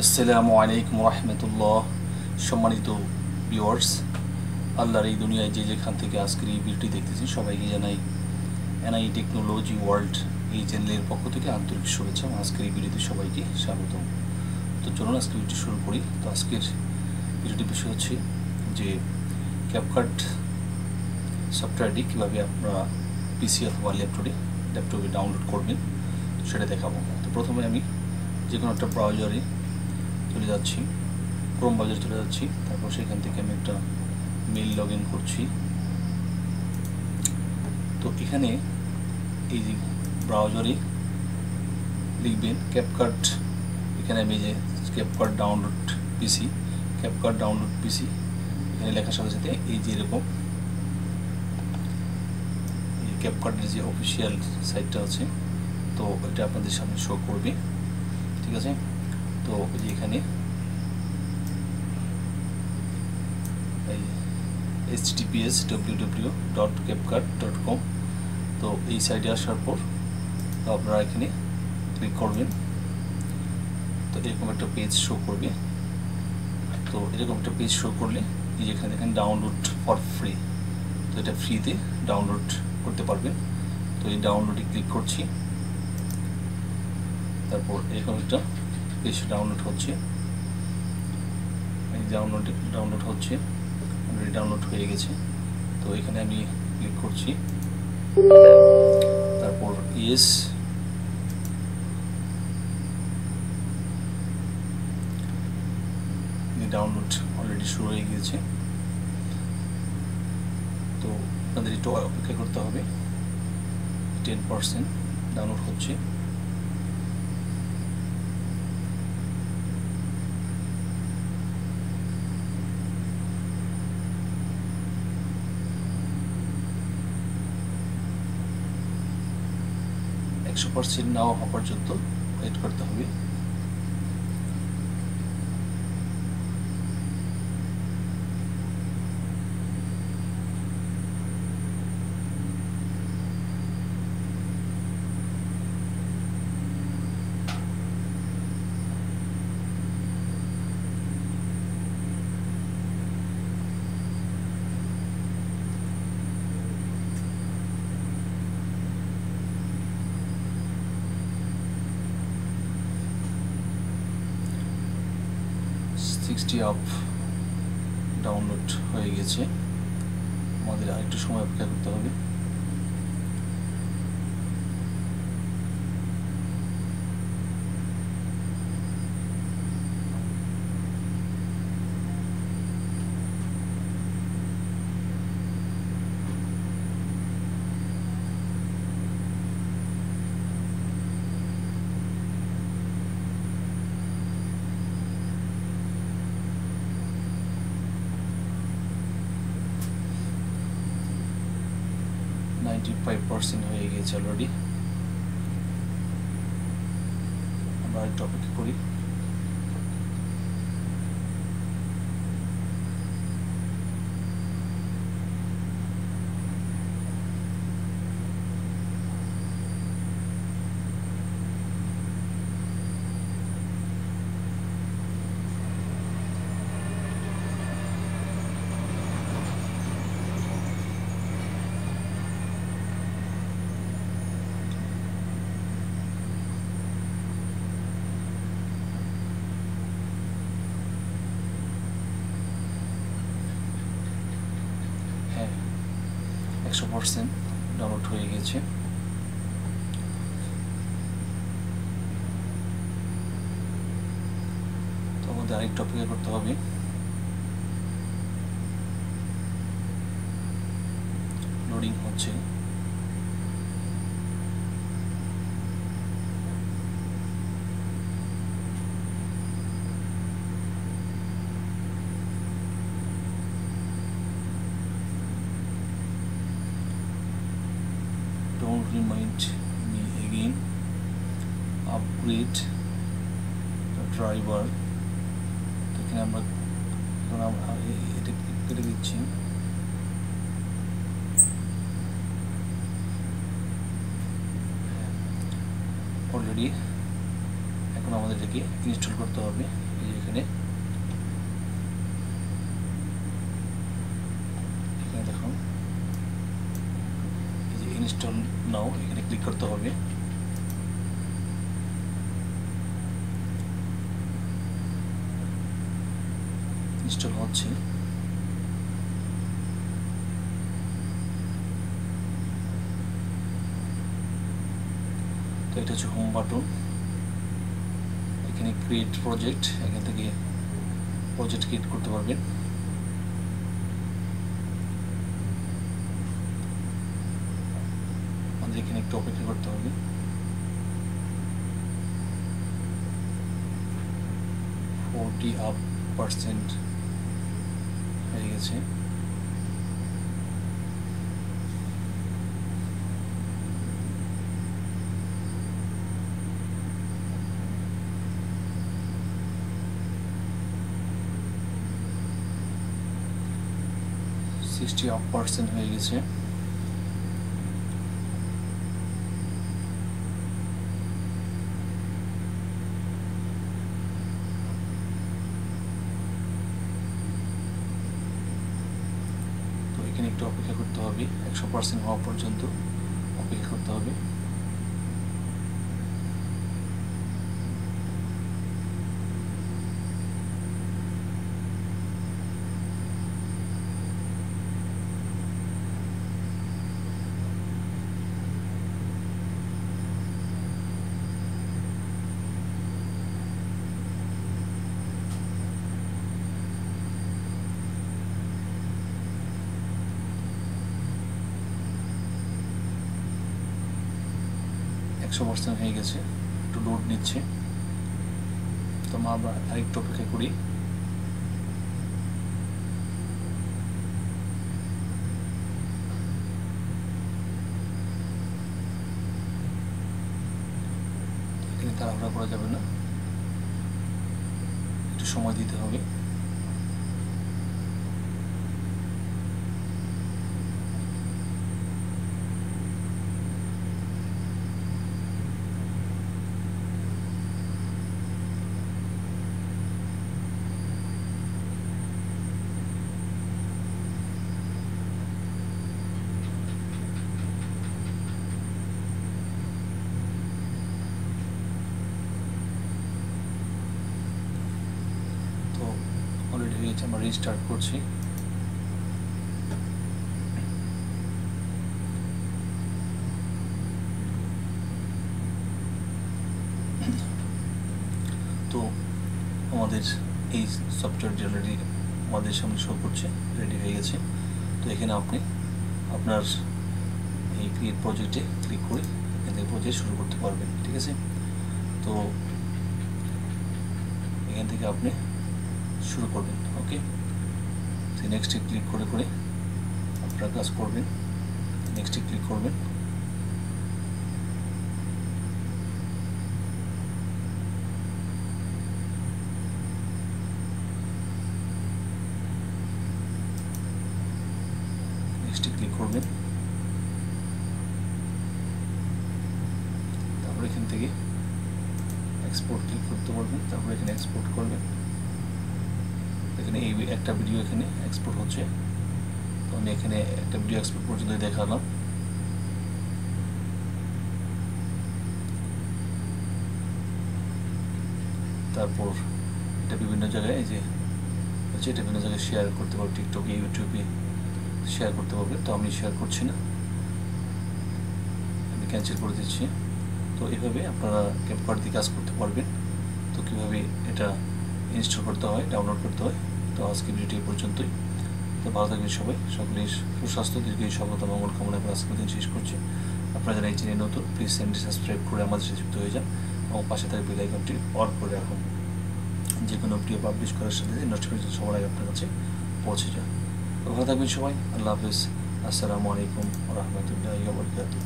আসসালামু আলাইকুম রহমতুল্লাহ। সম্মানিত ভিউয়ার্স, আল্লাহর এই দুনিয়ায় যে যেখান থেকে আজকের এই ভিডিওটি দেখতেছি সবাইকে জানাই এনআই টেকনোলজি ওয়ার্ল্ড এই চ্যানেলের পক্ষ থেকে আন্তরিক শুভেচ্ছা। আজকের এই ভিডিওতে সবাইকে স্বাগতম। তো চলুন আজকে ভিডিওটি শুরু করি। তো আজকের ভিডিওটির বিষয় হচ্ছে যে ক্যাপকাট সফটওয়্যারটি কীভাবে আপনারা পিসি অথবা ল্যাপটপে ডাউনলোড করবেন সেটা দেখাবো। তো প্রথমে আমি যে কোনো একটা ব্রাউজারে চলে যাচ্ছি, ক্রোম ব্রাউজারে চলে যাচ্ছি। তারপর সেখান থেকে আমি একটা মেইল লগ ইন করছি। তো এখানে এই যে ব্রাউজারে লিখবেন ক্যাপকাট। এখানে আমি যে ক্যাপকাট ডাউনলোড পিসি এখানে লেখার সাথে সাথে এই যে এরকম ক্যাপকাটের যে অফিসিয়াল সাইটটা আছে, তো এটা আপনাদের সামনে শো করবে, ঠিক আছে। তো যে এখানে https://www.capcut.com, তো এই সাইটে আসার পর আপনারা এখানে ক্লিক করবেন। তো এরকম একটা পেজ শো করবে। তো এরকম একটা পেজ শো করলে এই যেখানে দেখেন ডাউনলোড ফর ফ্রি, তো এটা ফ্রিতে ডাউনলোড করতে পারবেন। তো এই ডাউনলোডে ক্লিক করছি। তারপর এরকম একটা পেজ ডাউনলোড হচ্ছে, এই ডাউনলোড হচ্ছে, অলরেডি ডাউনলোড হয়ে গেছে। তো এখানে আমি ক্লিক করছি। তারপর ইয়েস, ডাউনলোড অলরেডি শুরু হয়ে গিয়েছে। তো আপনাদের একটু অপেক্ষা করতে হবে, 10% ডাউনলোড হচ্ছে। %, নাও হওয়া পর্যন্ত ওয়েট করতে হবে। আপ ডাউনলোড হয়ে গেছে। আমাদের আরেকটু সময় অপেক্ষা করতে হবে। %95 হয়ে গিয়েছে অলরেডি। আমরা একটু অপেক্ষা করি। হ্যাঁ, 100% ডাউনলোড হয়ে গেছে। তো আমাদের আরেকটু অপেক্ষা করতে হবে। লোডিং হচ্ছে। Don't remind me again. Upgrade the driver. এখানে আমরা এটা কেটে দিচ্ছি। অলরেডি এখন আমাদের এটাকে ইনস্টল করতে হবে। এই যে এখানে দেখুন এই যে ইনস্টল নাও, এখানে ক্লিক করতে হবে। ইনস্টল হচ্ছে। তো এটা হচ্ছে হোম বাটন। এখানে ক্রিয়েট প্রজেক্ট, এখান থেকে প্রজেক্ট ক্রিয়েট করতে পারবেন। আমাদের এখানে একটু অপেক্ষা করতে হবে। %40 হয়ে গেছে। %60 হয়ে গেছে। তো এখানে একটু অপেক্ষা করতে হবে, 100% হওয়া পর্যন্ত অপেক্ষা করতে হবে। %100 হয়ে গেছে, একটু লোড নিচ্ছে। তো আমরা আরেকটু অপেক্ষা করি। এখানে তাড়াহুড়া করা যাবে না, একটু সময় দিতে হবে। অলরেডি হয়ে গেছে, আমরা রিস্টার্ট করছি। তো আমাদের এই সফটওয়্যারটি অলরেডি আমাদের সামনে শো করছে, রেডি হয়ে গেছে। তো এখানে আপনি আপনার এই ক্রিয়েট প্রজেক্টে ক্লিক করে এখান থেকে প্রজেক্ট শুরু করতে পারবেন, ঠিক আছে। তো এখান থেকে আপনি শুরু করবেন, ওকে। তো নেক্সটে ক্লিক করে করে আপনার কাজ করবেন, নেক্সটে ক্লিক করবেন। নেক্সটে ক্লিক করবেন, তারপর এখান থেকে এক্সপোর্ট ক্লিক করতে পারবেন, তারপর এখানে এক্সপোর্ট করবেন। এখানে এই একটা ভিডিও এখানে এক্সপোর্ট হচ্ছে, তো আমি এখানে একটা ভিডিও এক্সপোর্ট পর্যন্ত দেখালাম। তারপর এটা বিভিন্ন জায়গায় যে হচ্ছে, এটা বিভিন্ন জায়গায় শেয়ার করতে পারবে, টিকটকে, ইউটিউবে শেয়ার করতে পারবে। তো আমি শেয়ার করছি না, আমি ক্যান্সেল করে দিচ্ছি। তো এইভাবে আপনারা ক্যাপকাট দিয়ে কাজ করতে পারবেন। তো কীভাবে এটা ইনস্টল করতে হয়, ডাউনলোড করতে হয়। তো আজকে ভিডিওটি পর্যন্তই। তো ভালো থাকবেন সবাই, সকলের সুস্বাস্থ্য, দীর্ঘায়ু, সফলতা, মঙ্গল কামনা করে আজকের দিন শেষ করছি। আপনারা যারা এই চ্যানেল নতুন, প্লিজ চ্যানেলটি সাবস্ক্রাইব করে আমাদের সাথে যুক্ত হয়ে যান এবং পাশে থাকা বেল আইকনটি অন করে রাখুন, যে কোনো ভিডিও পাবলিশ করার সাথে নোটিফিকেশন সবার আগে আপনার কাছে পৌঁছে যায়। তো ভালো থাকবেন সবাই, আল্লাহ হাফেজ, আসসালামু আলাইকুম ওয়া রাহমাতুল্লাহি ওয়া বারাকাতুহু।